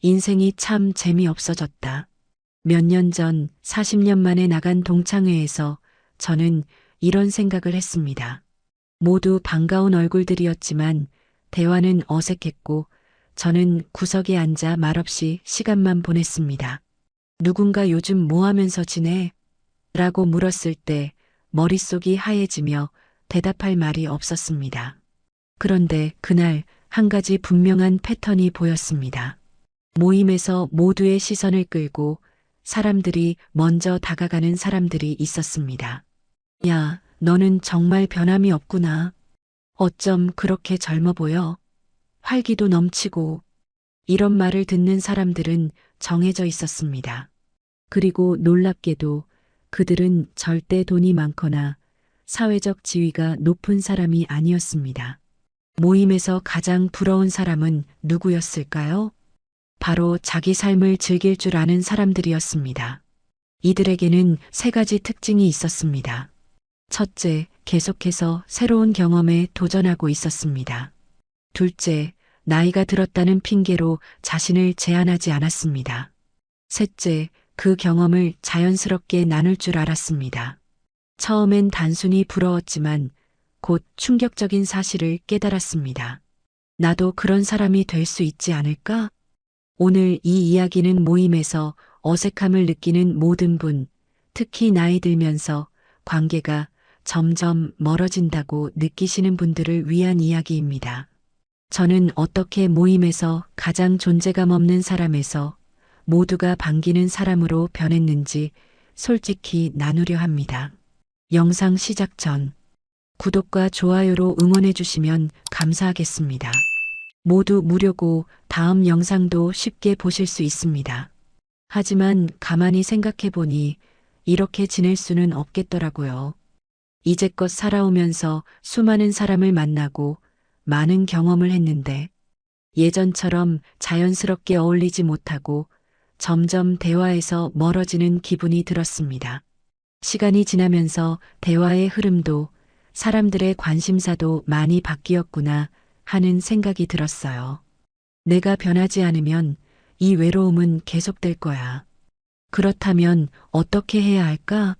인생이 참 재미없어졌다. 몇 년 전 40년 만에 나간 동창회에서 저는 이런 생각을 했습니다. 모두 반가운 얼굴들이었지만 대화는 어색했고 저는 구석에 앉아 말없이 시간만 보냈습니다. 누군가 요즘 뭐 하면서 지내? 라고 물었을 때 머릿속이 하얘지며 대답할 말이 없었습니다. 그런데 그날 한 가지 분명한 패턴이 보였습니다. 모임에서 모두의 시선을 끌고 사람들이 먼저 다가가는 사람들이 있었습니다. 야, 너는 정말 변함이 없구나. 어쩜 그렇게 젊어 보여? 활기도 넘치고. 이런 말을 듣는 사람들은 정해져 있었습니다. 그리고 놀랍게도 그들은 절대 돈이 많거나 사회적 지위가 높은 사람이 아니었습니다. 모임에서 가장 부러운 사람은 누구였을까요? 바로 자기 삶을 즐길 줄 아는 사람들이었습니다. 이들에게는 세 가지 특징이 있었습니다. 첫째, 계속해서 새로운 경험에 도전하고 있었습니다. 둘째, 나이가 들었다는 핑계로 자신을 제한하지 않았습니다. 셋째, 그 경험을 자연스럽게 나눌 줄 알았습니다. 처음엔 단순히 부러웠지만 곧 충격적인 사실을 깨달았습니다. 나도 그런 사람이 될 수 있지 않을까? 오늘 이 이야기는 모임에서 어색함을 느끼는 모든 분, 특히 나이 들면서 관계가 점점 멀어진다고 느끼시는 분들을 위한 이야기입니다. 저는 어떻게 모임에서 가장 존재감 없는 사람에서 모두가 반기는 사람으로 변했는지 솔직히 나누려 합니다. 영상 시작 전 구독과 좋아요로 응원해 주시면 감사하겠습니다. 모두 무료고 다음 영상도 쉽게 보실 수 있습니다. 하지만 가만히 생각해 보니 이렇게 지낼 수는 없겠더라고요. 이제껏 살아오면서 수많은 사람을 만나고 많은 경험을 했는데 예전처럼 자연스럽게 어울리지 못하고 점점 대화에서 멀어지는 기분이 들었습니다. 시간이 지나면서 대화의 흐름도 사람들의 관심사도 많이 바뀌었구나 하는 생각이 들었어요. 내가 변하지 않으면 이 외로움은 계속될 거야. 그렇다면 어떻게 해야 할까?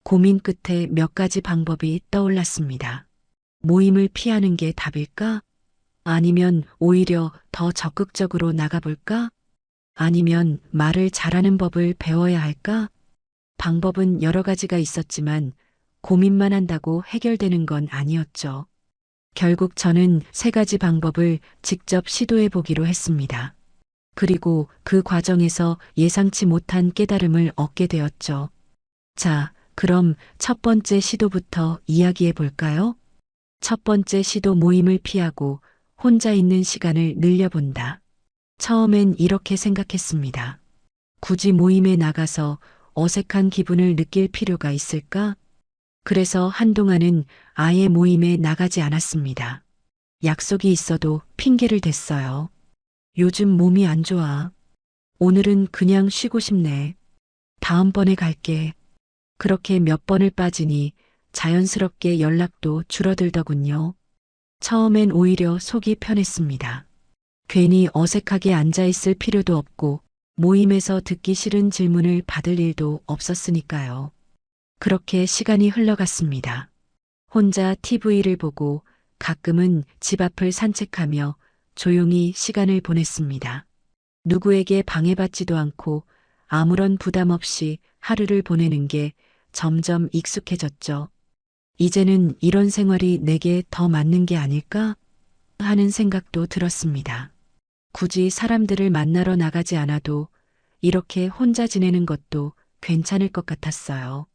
고민 끝에 몇 가지 방법이 떠올랐습니다. 모임을 피하는 게 답일까? 아니면 오히려 더 적극적으로 나가볼까? 아니면 말을 잘하는 법을 배워야 할까? 방법은 여러 가지가 있었지만 고민만 한다고 해결되는 건 아니었죠. 결국 저는 세 가지 방법을 직접 시도해 보기로 했습니다. 그리고 그 과정에서 예상치 못한 깨달음을 얻게 되었죠. 자, 그럼 첫 번째 시도부터 이야기해 볼까요? 첫 번째 시도 모임을 피하고 혼자 있는 시간을 늘려본다. 처음엔 이렇게 생각했습니다. 굳이 모임에 나가서 어색한 기분을 느낄 필요가 있을까? 그래서 한동안은 아예 모임에 나가지 않았습니다. 약속이 있어도 핑계를 댔어요. 요즘 몸이 안 좋아. 오늘은 그냥 쉬고 싶네. 다음번에 갈게. 그렇게 몇 번을 빠지니 자연스럽게 연락도 줄어들더군요. 처음엔 오히려 속이 편했습니다. 괜히 어색하게 앉아있을 필요도 없고 모임에서 듣기 싫은 질문을 받을 일도 없었으니까요. 그렇게 시간이 흘러갔습니다. 혼자 TV를 보고 가끔은 집 앞을 산책하며 조용히 시간을 보냈습니다. 누구에게 방해받지도 않고 아무런 부담 없이 하루를 보내는 게 점점 익숙해졌죠. 이제는 이런 생활이 내게 더 맞는 게 아닐까 하는 생각도 들었습니다. 굳이 사람들을 만나러 나가지 않아도 이렇게 혼자 지내는 것도 괜찮을 것 같았어요.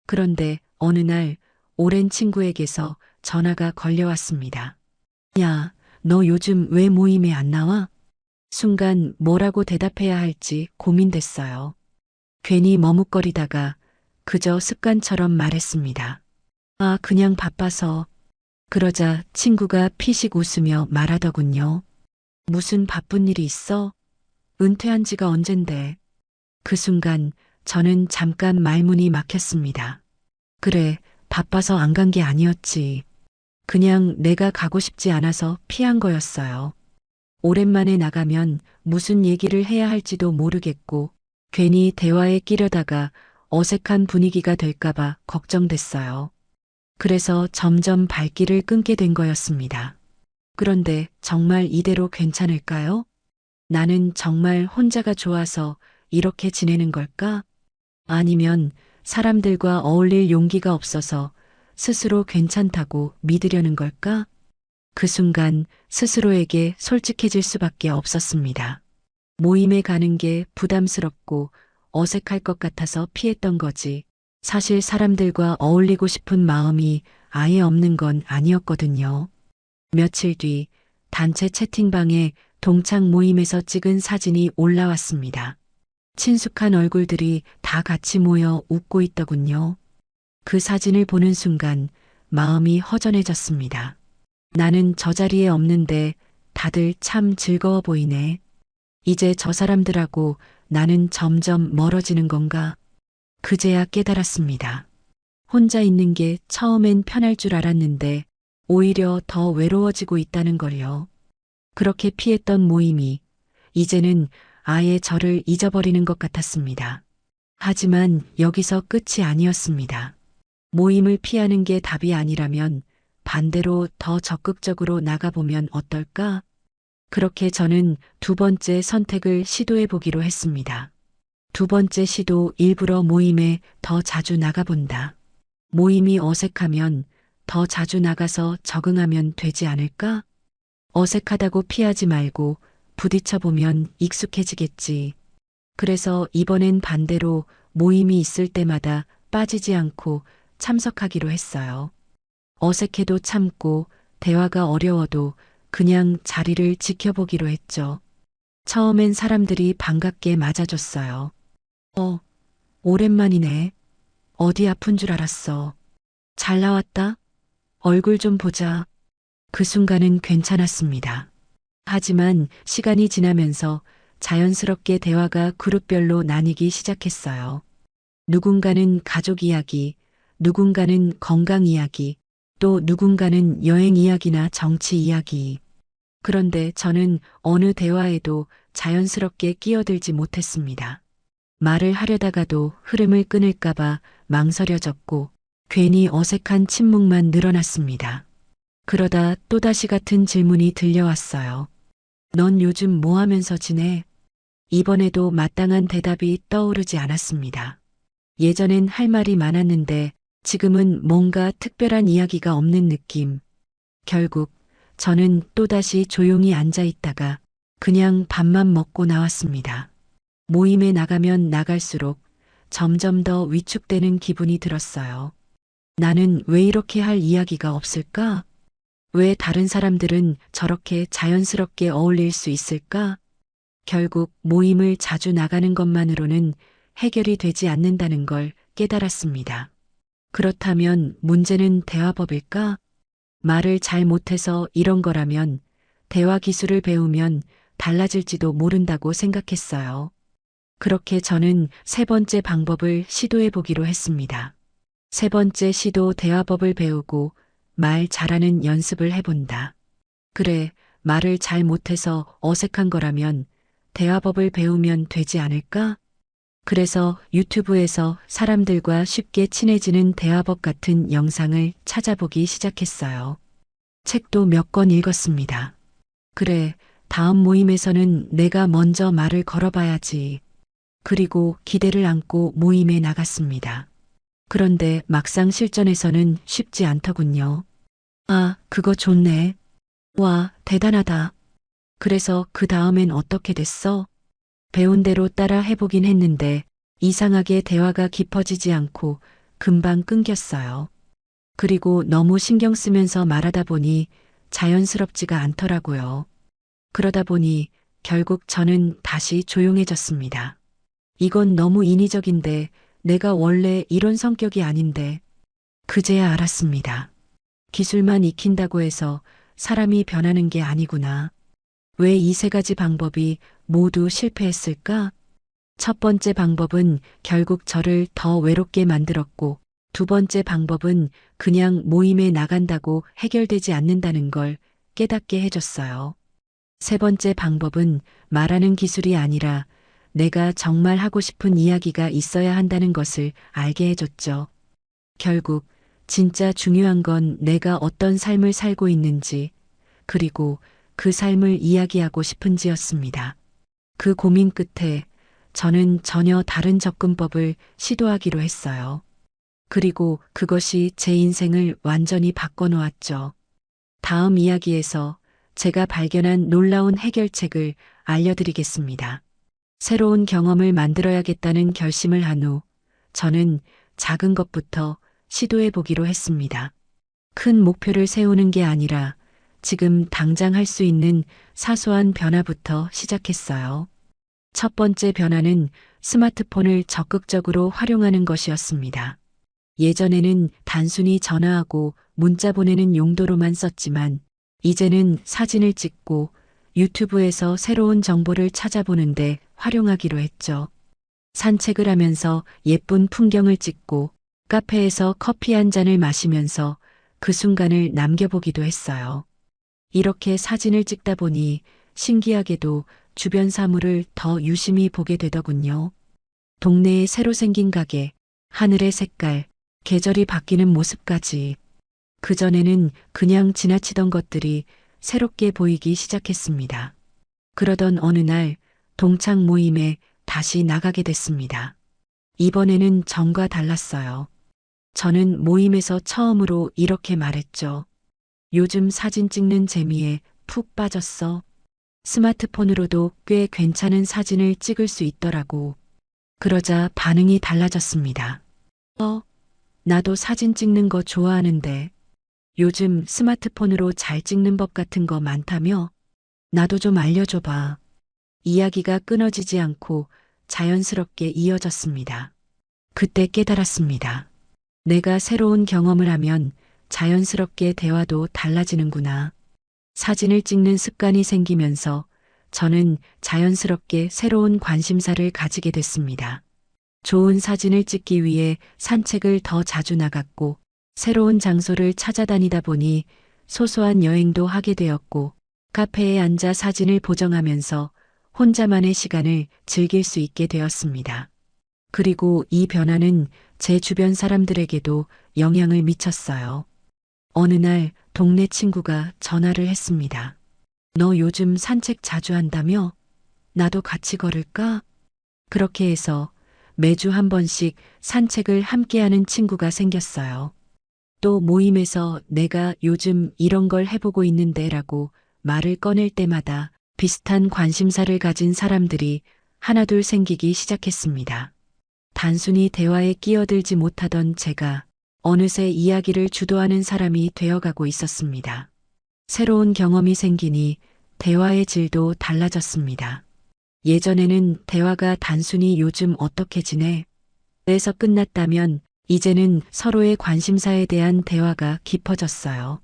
그런데 어느 날 오랜 친구에게서 전화가 걸려왔습니다. 야, 너 요즘 왜 모임에 안 나와? 순간 뭐라고 대답해야 할지 고민됐어요. 괜히 머뭇거리다가 그저 습관처럼 말했습니다. 아, 그냥 바빠서. 그러자 친구가 피식 웃으며 말하더군요. 무슨 바쁜 일이 있어? 은퇴한 지가 언젠데. 그 순간 저는 잠깐 말문이 막혔습니다. 그래, 바빠서 안 간 게 아니었지. 그냥 내가 가고 싶지 않아서 피한 거였어요. 오랜만에 나가면 무슨 얘기를 해야 할지도 모르겠고 괜히 대화에 끼려다가 어색한 분위기가 될까봐 걱정됐어요. 그래서 점점 발길을 끊게 된 거였습니다. 그런데 정말 이대로 괜찮을까요? 나는 정말 혼자가 좋아서 이렇게 지내는 걸까? 아니면 사람들과 어울릴 용기가 없어서 스스로 괜찮다고 믿으려는 걸까? 그 순간 스스로에게 솔직해질 수밖에 없었습니다. 모임에 가는 게 부담스럽고 어색할 것 같아서 피했던 거지. 사실 사람들과 어울리고 싶은 마음이 아예 없는 건 아니었거든요. 며칠 뒤 단체 채팅방에 동창 모임에서 찍은 사진이 올라왔습니다. 친숙한 얼굴들이 다 같이 모여 웃고 있더군요. 그 사진을 보는 순간 마음이 허전해졌습니다. 나는 저 자리에 없는데 다들 참 즐거워 보이네. 이제 저 사람들하고 나는 점점 멀어지는 건가? 그제야 깨달았습니다. 혼자 있는 게 처음엔 편할 줄 알았는데 오히려 더 외로워지고 있다는 걸요. 그렇게 피했던 모임이 이제는 아예 저를 잊어버리는 것 같았습니다. 하지만 여기서 끝이 아니었습니다. 모임을 피하는 게 답이 아니라면 반대로 더 적극적으로 나가보면 어떨까? 그렇게 저는 두 번째 선택을 시도해 보기로 했습니다. 두 번째 시도 일부러 모임에 더 자주 나가본다. 모임이 어색하면 더 자주 나가서 적응하면 되지 않을까? 어색하다고 피하지 말고 부딪혀보면 익숙해지겠지. 그래서 이번엔 반대로 모임이 있을 때마다 빠지지 않고 참석하기로 했어요. 어색해도 참고 대화가 어려워도 그냥 자리를 지켜보기로 했죠. 처음엔 사람들이 반갑게 맞아줬어요. 오랜만이네. 어디 아픈 줄 알았어. 잘 나왔다. 얼굴 좀 보자. 그 순간은 괜찮았습니다. 하지만 시간이 지나면서 자연스럽게 대화가 그룹별로 나뉘기 시작했어요. 누군가는 가족 이야기, 누군가는 건강 이야기, 또 누군가는 여행 이야기나 정치 이야기. 그런데 저는 어느 대화에도 자연스럽게 끼어들지 못했습니다. 말을 하려다가도 흐름을 끊을까봐 망설여졌고 괜히 어색한 침묵만 늘어났습니다. 그러다 또다시 같은 질문이 들려왔어요. 넌 요즘 뭐 하면서 지내? 이번에도 마땅한 대답이 떠오르지 않았습니다. 예전엔 할 말이 많았는데 지금은 뭔가 특별한 이야기가 없는 느낌. 결국 저는 또다시 조용히 앉아 있다가 그냥 밥만 먹고 나왔습니다. 모임에 나가면 나갈수록 점점 더 위축되는 기분이 들었어요. 나는 왜 이렇게 할 이야기가 없을까? 왜 다른 사람들은 저렇게 자연스럽게 어울릴 수 있을까? 결국 모임을 자주 나가는 것만으로는 해결이 되지 않는다는 걸 깨달았습니다. 그렇다면 문제는 대화법일까? 말을 잘 못해서 이런 거라면 대화 기술을 배우면 달라질지도 모른다고 생각했어요. 그렇게 저는 세 번째 방법을 시도해 보기로 했습니다. 세 번째 시도 대화법을 배우고 말 잘하는 연습을 해본다. 그래, 말을 잘 못해서 어색한 거라면 대화법을 배우면 되지 않을까? 그래서 유튜브에서 사람들과 쉽게 친해지는 대화법 같은 영상을 찾아보기 시작했어요. 책도 몇 권 읽었습니다. 그래, 다음 모임에서는 내가 먼저 말을 걸어봐야지. 그리고 기대를 안고 모임에 나갔습니다. 그런데 막상 실전에서는 쉽지 않더군요. 아, 그거 좋네. 와, 대단하다. 그래서 그 다음엔 어떻게 됐어? 배운 대로 따라 해보긴 했는데 이상하게 대화가 깊어지지 않고 금방 끊겼어요. 그리고 너무 신경 쓰면서 말하다 보니 자연스럽지가 않더라고요. 그러다 보니 결국 저는 다시 조용해졌습니다. 이건 너무 인위적인데 내가 원래 이런 성격이 아닌데 그제야 알았습니다. 기술만 익힌다고 해서 사람이 변하는 게 아니구나. 왜 이 세 가지 방법이 모두 실패했을까? 첫 번째 방법은 결국 저를 더 외롭게 만들었고 두 번째 방법은 그냥 모임에 나간다고 해결되지 않는다는 걸 깨닫게 해줬어요. 세 번째 방법은 말하는 기술이 아니라 내가 정말 하고 싶은 이야기가 있어야 한다는 것을 알게 해줬죠. 결국 진짜 중요한 건 내가 어떤 삶을 살고 있는지, 그리고 그 삶을 이야기하고 싶은지였습니다. 그 고민 끝에 저는 전혀 다른 접근법을 시도하기로 했어요. 그리고 그것이 제 인생을 완전히 바꿔놓았죠. 다음 이야기에서 제가 발견한 놀라운 해결책을 알려드리겠습니다. 새로운 경험을 만들어야겠다는 결심을 한 후 저는 작은 것부터 시도해 보기로 했습니다. 큰 목표를 세우는 게 아니라 지금 당장 할 수 있는 사소한 변화부터 시작했어요. 첫 번째 변화는 스마트폰을 적극적으로 활용하는 것이었습니다. 예전에는 단순히 전화하고 문자 보내는 용도로만 썼지만 이제는 사진을 찍고 유튜브에서 새로운 정보를 찾아보는데 활용하기로 했죠. 산책을 하면서 예쁜 풍경을 찍고 카페에서 커피 한 잔을 마시면서 그 순간을 남겨보기도 했어요. 이렇게 사진을 찍다 보니 신기하게도 주변 사물을 더 유심히 보게 되더군요. 동네에 새로 생긴 가게, 하늘의 색깔, 계절이 바뀌는 모습까지. 그전에는 그냥 지나치던 것들이 새롭게 보이기 시작했습니다. 그러던 어느 날 동창 모임에 다시 나가게 됐습니다. 이번에는 전과 달랐어요. 저는 모임에서 처음으로 이렇게 말했죠. 요즘 사진 찍는 재미에 푹 빠졌어. 스마트폰으로도 꽤 괜찮은 사진을 찍을 수 있더라고. 그러자 반응이 달라졌습니다. 나도 사진 찍는 거 좋아하는데 요즘 스마트폰으로 잘 찍는 법 같은 거 많다며? 나도 좀 알려줘봐. 이야기가 끊어지지 않고 자연스럽게 이어졌습니다. 그때 깨달았습니다. 내가 새로운 경험을 하면 자연스럽게 대화도 달라지는구나. 사진을 찍는 습관이 생기면서 저는 자연스럽게 새로운 관심사를 가지게 됐습니다. 좋은 사진을 찍기 위해 산책을 더 자주 나갔고 새로운 장소를 찾아다니다 보니 소소한 여행도 하게 되었고 카페에 앉아 사진을 보정하면서 혼자만의 시간을 즐길 수 있게 되었습니다. 그리고 이 변화는 제 주변 사람들에게도 영향을 미쳤어요. 어느 날 동네 친구가 전화를 했습니다. 너 요즘 산책 자주 한다며? 나도 같이 걸을까? 그렇게 해서 매주 한 번씩 산책을 함께하는 친구가 생겼어요. 또 모임에서 내가 요즘 이런 걸 해보고 있는데 라고 말을 꺼낼 때마다 비슷한 관심사를 가진 사람들이 하나둘 생기기 시작했습니다. 단순히 대화에 끼어들지 못하던 제가 어느새 이야기를 주도하는 사람이 되어가고 있었습니다. 새로운 경험이 생기니 대화의 질도 달라졌습니다. 예전에는 대화가 단순히 요즘 어떻게 지내? 에서 끝났다면 이제는 서로의 관심사에 대한 대화가 깊어졌어요.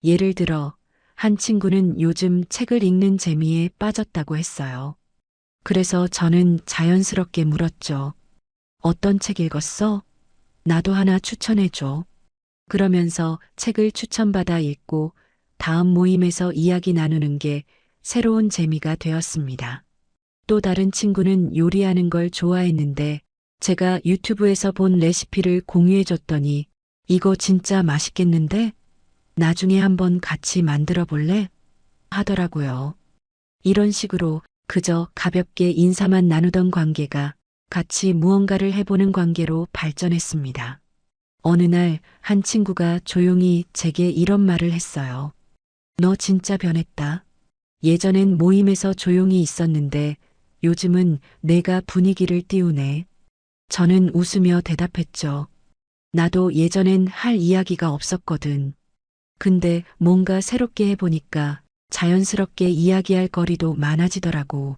예를 들어 한 친구는 요즘 책을 읽는 재미에 빠졌다고 했어요. 그래서 저는 자연스럽게 물었죠. 어떤 책 읽었어? 나도 하나 추천해줘. 그러면서 책을 추천받아 읽고 다음 모임에서 이야기 나누는 게 새로운 재미가 되었습니다. 또 다른 친구는 요리하는 걸 좋아했는데 제가 유튜브에서 본 레시피를 공유해줬더니 이거 진짜 맛있겠는데? 나중에 한번 같이 만들어 볼래? 하더라고요. 이런 식으로 그저 가볍게 인사만 나누던 관계가 같이 무언가를 해보는 관계로 발전했습니다. 어느 날 한 친구가 조용히 제게 이런 말을 했어요. 너 진짜 변했다. 예전엔 모임에서 조용히 있었는데 요즘은 내가 분위기를 띄우네. 저는 웃으며 대답했죠. 나도 예전엔 할 이야기가 없었거든. 근데 뭔가 새롭게 해보니까 자연스럽게 이야기할 거리도 많아지더라고.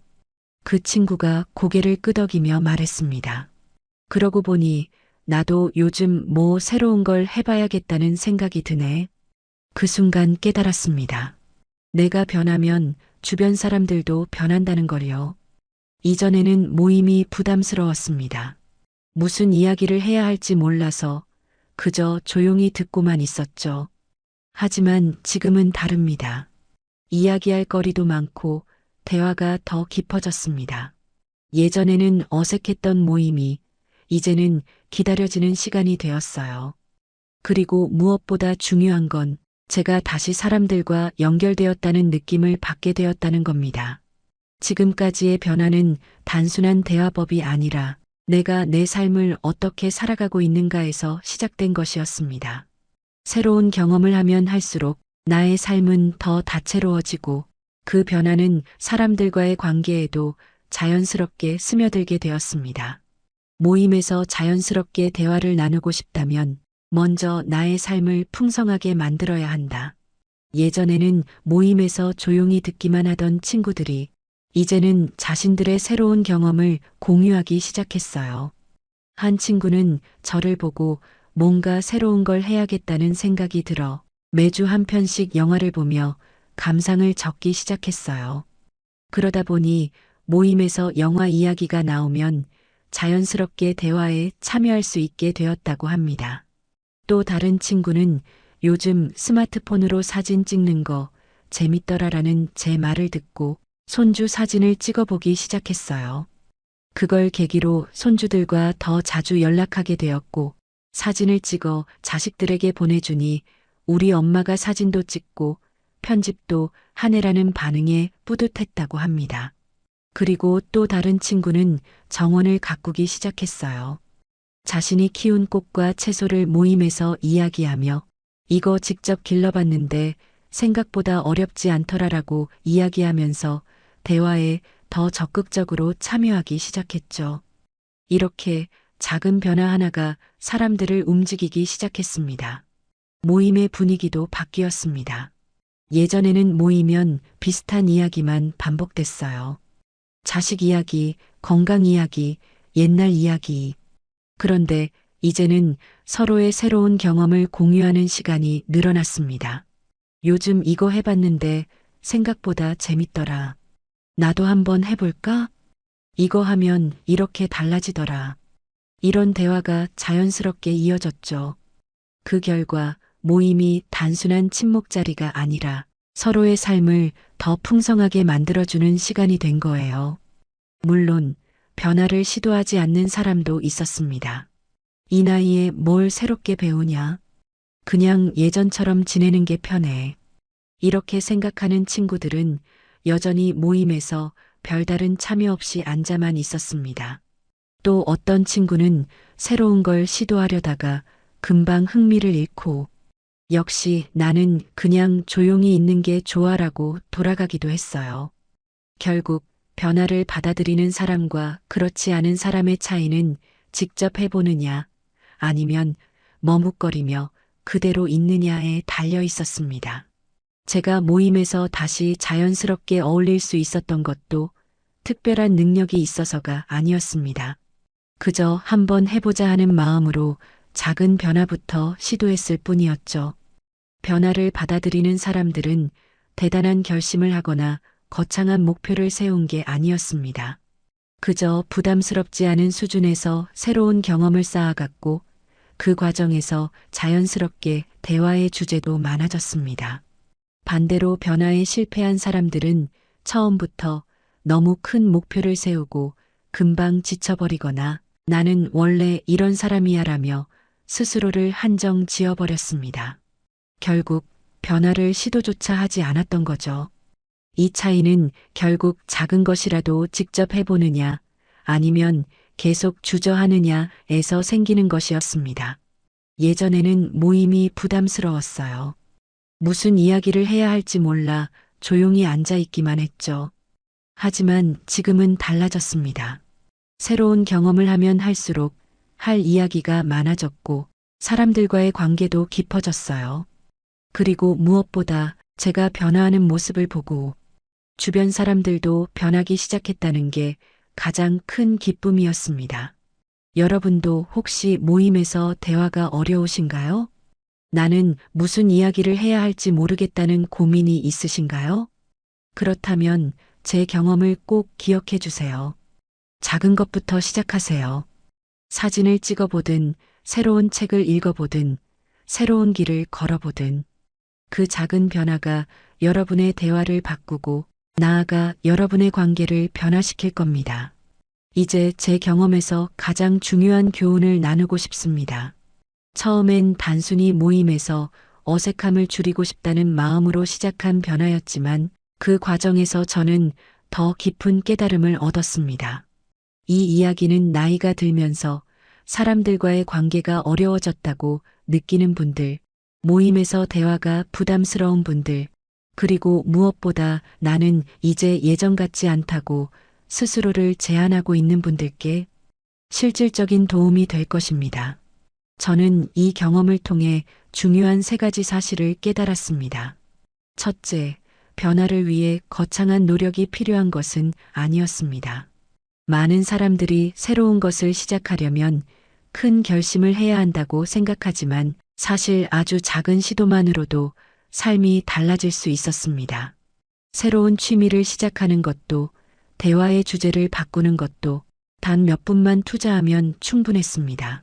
그 친구가 고개를 끄덕이며 말했습니다. 그러고 보니 나도 요즘 뭐 새로운 걸 해봐야겠다는 생각이 드네. 그 순간 깨달았습니다. 내가 변하면 주변 사람들도 변한다는 걸요. 이전에는 모임이 부담스러웠습니다. 무슨 이야기를 해야 할지 몰라서 그저 조용히 듣고만 있었죠. 하지만 지금은 다릅니다. 이야기할 거리도 많고 대화가 더 깊어졌습니다. 예전에는 어색했던 모임이 이제는 기다려지는 시간이 되었어요. 그리고 무엇보다 중요한 건 제가 다시 사람들과 연결되었다는 느낌을 받게 되었다는 겁니다. 지금까지의 변화는 단순한 대화법이 아니라 내가 내 삶을 어떻게 살아가고 있는가에서 시작된 것이었습니다. 새로운 경험을 하면 할수록 나의 삶은 더 다채로워지고 그 변화는 사람들과의 관계에도 자연스럽게 스며들게 되었습니다. 모임에서 자연스럽게 대화를 나누고 싶다면 먼저 나의 삶을 풍성하게 만들어야 한다. 예전에는 모임에서 조용히 듣기만 하던 친구들이 이제는 자신들의 새로운 경험을 공유하기 시작했어요. 한 친구는 저를 보고 뭔가 새로운 걸 해야겠다는 생각이 들어 매주 한 편씩 영화를 보며 감상을 적기 시작했어요. 그러다 보니 모임에서 영화 이야기가 나오면 자연스럽게 대화에 참여할 수 있게 되었다고 합니다. 또 다른 친구는 요즘 스마트폰으로 사진 찍는 거 재밌더라라는 제 말을 듣고 손주 사진을 찍어보기 시작했어요. 그걸 계기로 손주들과 더 자주 연락하게 되었고 사진을 찍어 자식들에게 보내주니 우리 엄마가 사진도 찍고 편집도 하네라는 반응에 뿌듯했다고 합니다. 그리고 또 다른 친구는 정원을 가꾸기 시작했어요. 자신이 키운 꽃과 채소를 모임에서 이야기하며 이거 직접 길러봤는데 생각보다 어렵지 않더라라고 이야기하면서 대화에 더 적극적으로 참여하기 시작했죠. 이렇게 작은 변화 하나가 사람들을 움직이기 시작했습니다. 모임의 분위기도 바뀌었습니다. 예전에는 모이면 비슷한 이야기만 반복됐어요. 자식 이야기, 건강 이야기, 옛날 이야기. 그런데 이제는 서로의 새로운 경험을 공유하는 시간이 늘어났습니다. 요즘 이거 해봤는데 생각보다 재밌더라. 나도 한번 해볼까? 이거 하면 이렇게 달라지더라. 이런 대화가 자연스럽게 이어졌죠. 그 결과 모임이 단순한 친목 자리가 아니라 서로의 삶을 더 풍성하게 만들어주는 시간이 된 거예요. 물론 변화를 시도하지 않는 사람도 있었습니다. 이 나이에 뭘 새롭게 배우냐? 그냥 예전처럼 지내는 게 편해. 이렇게 생각하는 친구들은 여전히 모임에서 별다른 참여 없이 앉아만 있었습니다. 또 어떤 친구는 새로운 걸 시도하려다가 금방 흥미를 잃고 역시 나는 그냥 조용히 있는 게 좋아라고 돌아가기도 했어요. 결국 변화를 받아들이는 사람과 그렇지 않은 사람의 차이는 직접 해보느냐 아니면 머뭇거리며 그대로 있느냐에 달려 있었습니다. 제가 모임에서 다시 자연스럽게 어울릴 수 있었던 것도 특별한 능력이 있어서가 아니었습니다. 그저 한번 해보자 하는 마음으로 작은 변화부터 시도했을 뿐이었죠. 변화를 받아들이는 사람들은 대단한 결심을 하거나 거창한 목표를 세운 게 아니었습니다. 그저 부담스럽지 않은 수준에서 새로운 경험을 쌓아갔고 그 과정에서 자연스럽게 대화의 주제도 많아졌습니다. 반대로 변화에 실패한 사람들은 처음부터 너무 큰 목표를 세우고 금방 지쳐버리거나 나는 원래 이런 사람이야라며 스스로를 한정 지어버렸습니다. 결국 변화를 시도조차 하지 않았던 거죠. 이 차이는 결국 작은 것이라도 직접 해보느냐 아니면 계속 주저하느냐에서 생기는 것이었습니다. 예전에는 모임이 부담스러웠어요. 무슨 이야기를 해야 할지 몰라 조용히 앉아 있기만 했죠. 하지만 지금은 달라졌습니다. 새로운 경험을 하면 할수록 할 이야기가 많아졌고 사람들과의 관계도 깊어졌어요. 그리고 무엇보다 제가 변화하는 모습을 보고 주변 사람들도 변하기 시작했다는 게 가장 큰 기쁨이었습니다. 여러분도 혹시 모임에서 대화가 어려우신가요? 나는 무슨 이야기를 해야 할지 모르겠다는 고민이 있으신가요? 그렇다면 제 경험을 꼭 기억해 주세요. 작은 것부터 시작하세요. 사진을 찍어보든, 새로운 책을 읽어보든, 새로운 길을 걸어보든, 그 작은 변화가 여러분의 대화를 바꾸고 나아가 여러분의 관계를 변화시킬 겁니다. 이제 제 경험에서 가장 중요한 교훈을 나누고 싶습니다. 처음엔 단순히 모임에서 어색함을 줄이고 싶다는 마음으로 시작한 변화였지만 그 과정에서 저는 더 깊은 깨달음을 얻었습니다. 이 이야기는 나이가 들면서 사람들과의 관계가 어려워졌다고 느끼는 분들, 모임에서 대화가 부담스러운 분들, 그리고 무엇보다 나는 이제 예전 같지 않다고 스스로를 제한하고 있는 분들께 실질적인 도움이 될 것입니다. 저는 이 경험을 통해 중요한 3가지 사실을 깨달았습니다. 첫째, 변화를 위해 거창한 노력이 필요한 것은 아니었습니다. 많은 사람들이 새로운 것을 시작하려면 큰 결심을 해야 한다고 생각하지만 사실 아주 작은 시도만으로도 삶이 달라질 수 있었습니다. 새로운 취미를 시작하는 것도, 대화의 주제를 바꾸는 것도 단 몇 분만 투자하면 충분했습니다.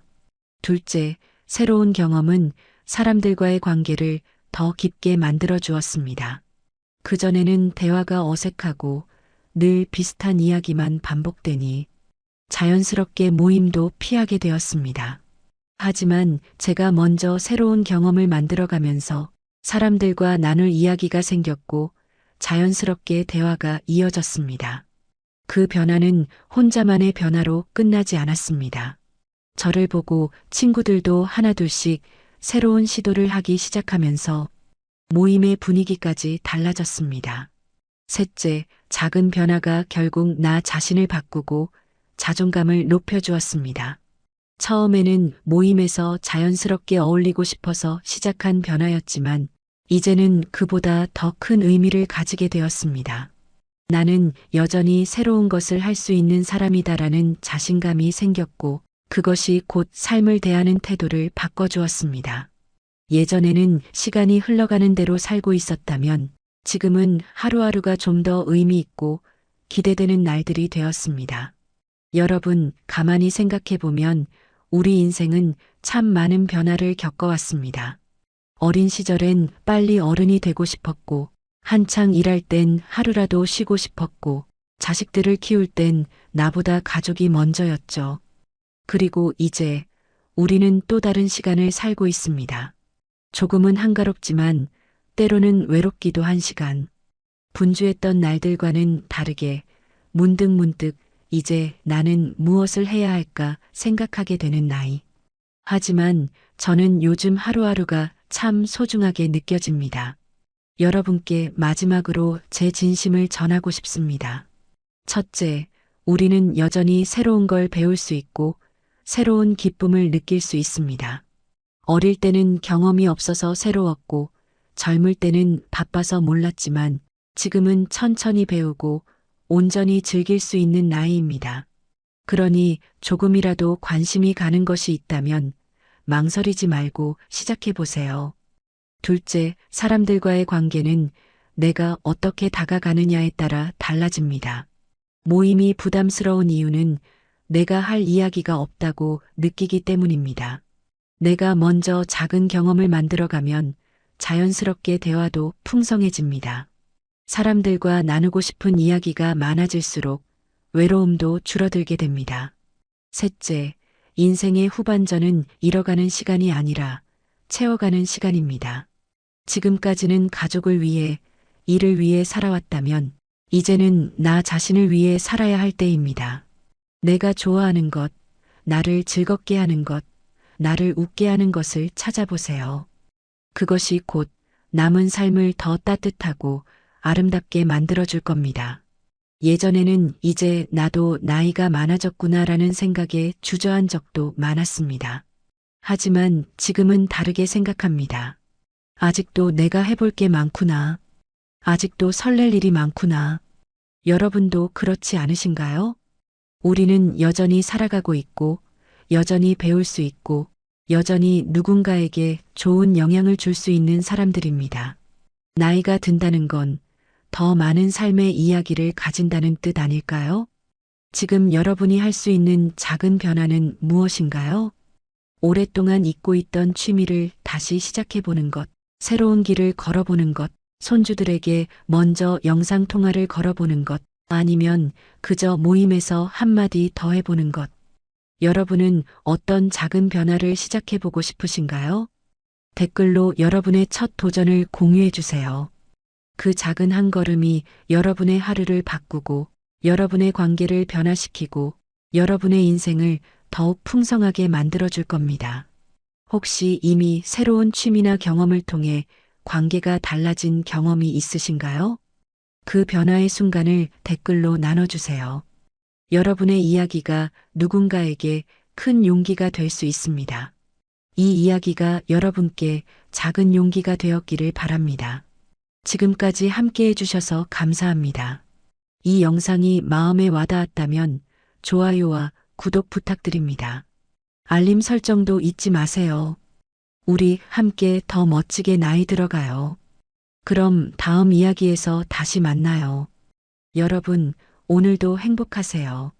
둘째, 새로운 경험은 사람들과의 관계를 더 깊게 만들어 주었습니다. 그전에는 대화가 어색하고 늘 비슷한 이야기만 반복되니 자연스럽게 모임도 피하게 되었습니다. 하지만 제가 먼저 새로운 경험을 만들어가면서 사람들과 나눌 이야기가 생겼고 자연스럽게 대화가 이어졌습니다. 그 변화는 혼자만의 변화로 끝나지 않았습니다. 저를 보고 친구들도 하나둘씩 새로운 시도를 하기 시작하면서 모임의 분위기까지 달라졌습니다. 셋째, 작은 변화가 결국 나 자신을 바꾸고 자존감을 높여주었습니다. 처음에는 모임에서 자연스럽게 어울리고 싶어서 시작한 변화였지만 이제는 그보다 더 큰 의미를 가지게 되었습니다. 나는 여전히 새로운 것을 할 수 있는 사람이다라는 자신감이 생겼고 그것이 곧 삶을 대하는 태도를 바꿔주었습니다. 예전에는 시간이 흘러가는 대로 살고 있었다면 지금은 하루하루가 좀 더 의미 있고 기대되는 날들이 되었습니다. 여러분, 가만히 생각해 보면 우리 인생은 참 많은 변화를 겪어왔습니다. 어린 시절엔 빨리 어른이 되고 싶었고, 한창 일할 땐 하루라도 쉬고 싶었고, 자식들을 키울 땐 나보다 가족이 먼저였죠. 그리고 이제 우리는 또 다른 시간을 살고 있습니다. 조금은 한가롭지만 때로는 외롭기도 한 시간. 분주했던 날들과는 다르게 문득문득 이제 나는 무엇을 해야 할까 생각하게 되는 나이. 하지만 저는 요즘 하루하루가 참 소중하게 느껴집니다. 여러분께 마지막으로 제 진심을 전하고 싶습니다. 첫째, 우리는 여전히 새로운 걸 배울 수 있고 새로운 기쁨을 느낄 수 있습니다. 어릴 때는 경험이 없어서 새로웠고 젊을 때는 바빠서 몰랐지만 지금은 천천히 배우고 온전히 즐길 수 있는 나이입니다. 그러니 조금이라도 관심이 가는 것이 있다면 망설이지 말고 시작해 보세요. 둘째, 사람들과의 관계는 내가 어떻게 다가가느냐에 따라 달라집니다. 모임이 부담스러운 이유는 내가 할 이야기가 없다고 느끼기 때문입니다. 내가 먼저 작은 경험을 만들어가면 자연스럽게 대화도 풍성해집니다. 사람들과 나누고 싶은 이야기가 많아질수록 외로움도 줄어들게 됩니다. 셋째, 인생의 후반전은 잃어가는 시간이 아니라 채워가는 시간입니다. 지금까지는 가족을 위해, 일을 위해 살아왔다면 이제는 나 자신을 위해 살아야 할 때입니다. 내가 좋아하는 것, 나를 즐겁게 하는 것, 나를 웃게 하는 것을 찾아보세요. 그것이 곧 남은 삶을 더 따뜻하고 아름답게 만들어줄 겁니다. 예전에는 이제 나도 나이가 많아졌구나라는 생각에 주저한 적도 많았습니다. 하지만 지금은 다르게 생각합니다. 아직도 내가 해볼 게 많구나. 아직도 설렐 일이 많구나. 여러분도 그렇지 않으신가요? 우리는 여전히 살아가고 있고, 여전히 배울 수 있고, 여전히 누군가에게 좋은 영향을 줄 수 있는 사람들입니다. 나이가 든다는 건 더 많은 삶의 이야기를 가진다는 뜻 아닐까요? 지금 여러분이 할 수 있는 작은 변화는 무엇인가요? 오랫동안 잊고 있던 취미를 다시 시작해보는 것, 새로운 길을 걸어보는 것, 손주들에게 먼저 영상통화를 걸어보는 것, 아니면 그저 모임에서 한마디 더 해보는 것. 여러분은 어떤 작은 변화를 시작해보고 싶으신가요? 댓글로 여러분의 첫 도전을 공유해주세요. 그 작은 한 걸음이 여러분의 하루를 바꾸고, 여러분의 관계를 변화시키고, 여러분의 인생을 더욱 풍성하게 만들어줄 겁니다. 혹시 이미 새로운 취미나 경험을 통해 관계가 달라진 경험이 있으신가요? 그 변화의 순간을 댓글로 나눠주세요. 여러분의 이야기가 누군가에게 큰 용기가 될 수 있습니다. 이 이야기가 여러분께 작은 용기가 되었기를 바랍니다. 지금까지 함께 해주셔서 감사합니다. 이 영상이 마음에 와닿았다면 좋아요와 구독 부탁드립니다. 알림 설정도 잊지 마세요. 우리 함께 더 멋지게 나이 들어가요. 그럼 다음 이야기에서 다시 만나요. 여러분, 오늘도 행복하세요.